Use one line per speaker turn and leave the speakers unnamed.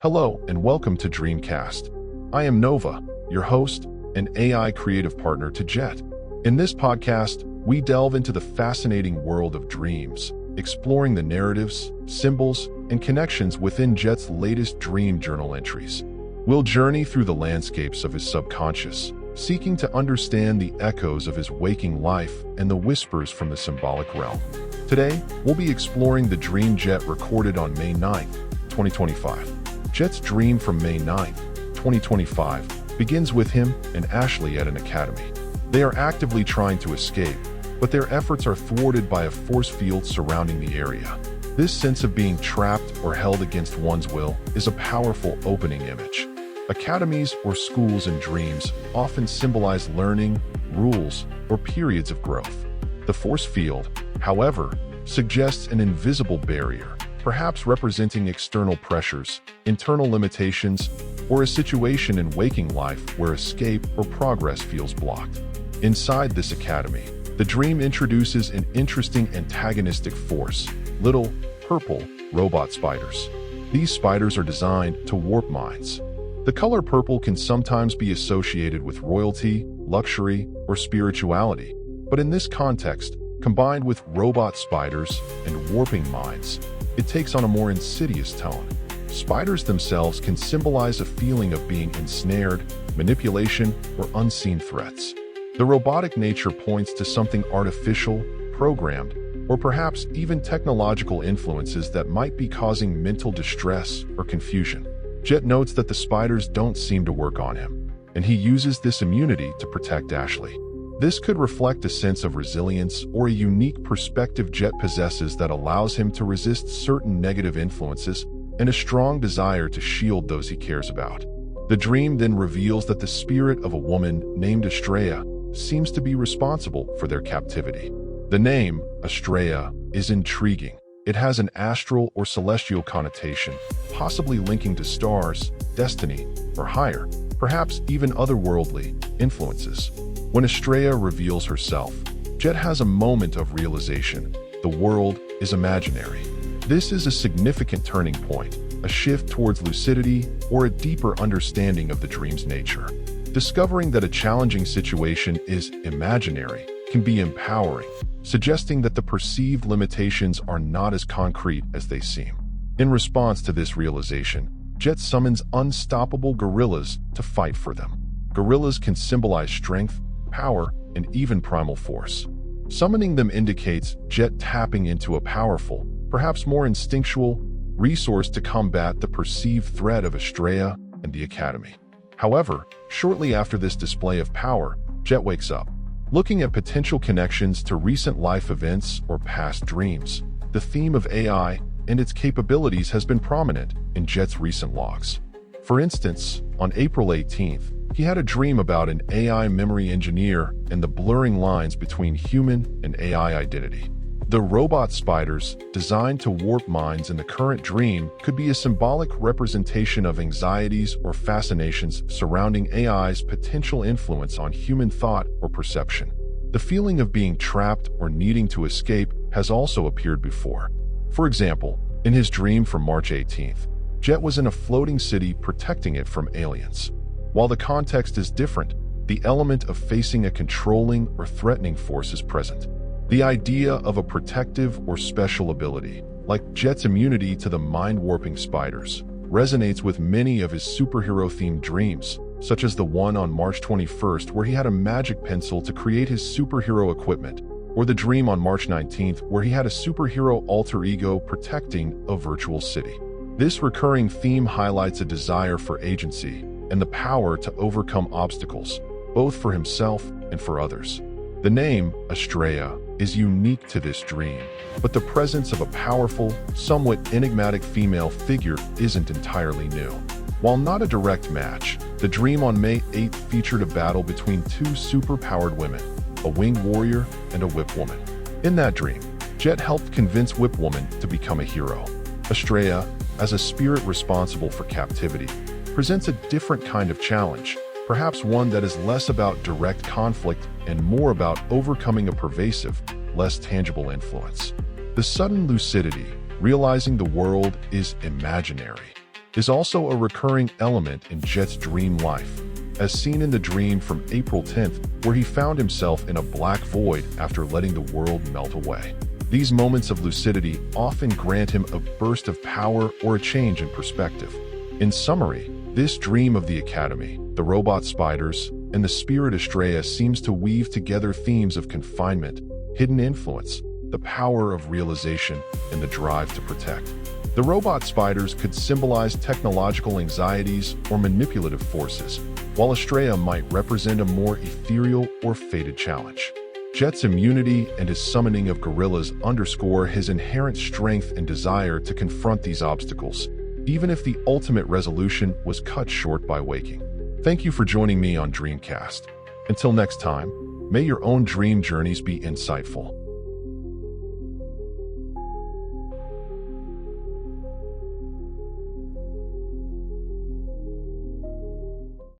Hello and welcome to Dreamcast. I am Nova, your host and AI creative partner to Jet. In this podcast, we delve into the fascinating world of dreams, exploring the narratives, symbols, and connections within Jet's latest dream journal entries. We'll journey through the landscapes of his subconscious, seeking to understand the echoes of his waking life and the whispers from the symbolic realm. Today, we'll be exploring the dream Jet recorded on May 9th, 2025. Jet's dream from May 9th, 2025, begins with him and Ashley at an academy. They are actively trying to escape, but their efforts are thwarted by a force field surrounding the area. This sense of being trapped or held against one's will is a powerful opening image. Academies or schools in dreams often symbolize learning, rules, or periods of growth. The force field, however, suggests an invisible barrier, perhaps representing external pressures, internal limitations, or a situation in waking life where escape or progress feels blocked. Inside this academy, the dream introduces an interesting antagonistic force: little, purple, robot spiders. These spiders are designed to warp minds. The color purple can sometimes be associated with royalty, luxury, or spirituality, but in this context, combined with robot spiders and warping minds, it takes on a more insidious tone. Spiders themselves can symbolize a feeling of being ensnared, manipulation, or unseen threats. The robotic nature points to something artificial, programmed, or perhaps even technological influences that might be causing mental distress or confusion. Jet notes that the spiders don't seem to work on him, and he uses this immunity to protect Ashley. This could reflect a sense of resilience or a unique perspective Jet possesses that allows him to resist certain negative influences and a strong desire to shield those he cares about. The dream then reveals that the spirit of a woman named Astraya seems to be responsible for their captivity. The name, Astraya, is intriguing. It has an astral or celestial connotation, possibly linking to stars, destiny, or higher, perhaps even otherworldly, influences. When Astraya reveals herself, Jet has a moment of realization: the world is imaginary. This is a significant turning point, a shift towards lucidity or a deeper understanding of the dream's nature. Discovering that a challenging situation is imaginary can be empowering, suggesting that the perceived limitations are not as concrete as they seem. In response to this realization, Jet summons unstoppable gorillas to fight for them. Gorillas can symbolize strength, power, and even primal force. Summoning them indicates Jet tapping into a powerful, perhaps more instinctual, resource to combat the perceived threat of Astraya and the Academy. However, shortly after this display of power, Jet wakes up. Looking at potential connections to recent life events or past dreams, the theme of AI and its capabilities has been prominent in Jet's recent logs. For instance, on April 18th, he had a dream about an AI memory engineer and the blurring lines between human and AI identity. The robot spiders, designed to warp minds in the current dream, could be a symbolic representation of anxieties or fascinations surrounding AI's potential influence on human thought or perception. The feeling of being trapped or needing to escape has also appeared before. For example, in his dream from March 18th, Jet was in a floating city protecting it from aliens. While the context is different, the element of facing a controlling or threatening force is present. The idea of a protective or special ability, like Jet's immunity to the mind-warping spiders, resonates with many of his superhero-themed dreams, such as the one on March 21st where he had a magic pencil to create his superhero equipment, or the dream on March 19th where he had a superhero alter ego protecting a virtual city. This recurring theme highlights a desire for agency and the power to overcome obstacles, both for himself and for others. The name, Astraya, is unique to this dream, but the presence of a powerful, somewhat enigmatic female figure isn't entirely new. While not a direct match, the dream on May 8th featured a battle between two super-powered women, a winged warrior and a whip woman. In that dream, Jet helped convince Whip Woman to become a hero. Astraya, as a spirit responsible for captivity, presents a different kind of challenge, perhaps one that is less about direct conflict and more about overcoming a pervasive, less tangible influence. The sudden lucidity, realizing the world is imaginary, is also a recurring element in Jet's dream life, as seen in the dream from April 10th, where he found himself in a black void after letting the world melt away. These moments of lucidity often grant him a burst of power or a change in perspective. In summary, this dream of the Academy, the robot spiders, and the spirit Astraya seems to weave together themes of confinement, hidden influence, the power of realization, and the drive to protect. The robot spiders could symbolize technological anxieties or manipulative forces, while Astraya might represent a more ethereal or fated challenge. Jet's immunity and his summoning of gorillas underscore his inherent strength and desire to confront these obstacles, even if the ultimate resolution was cut short by waking. Thank you for joining me on Dreamcast. Until next time, may your own dream journeys be insightful.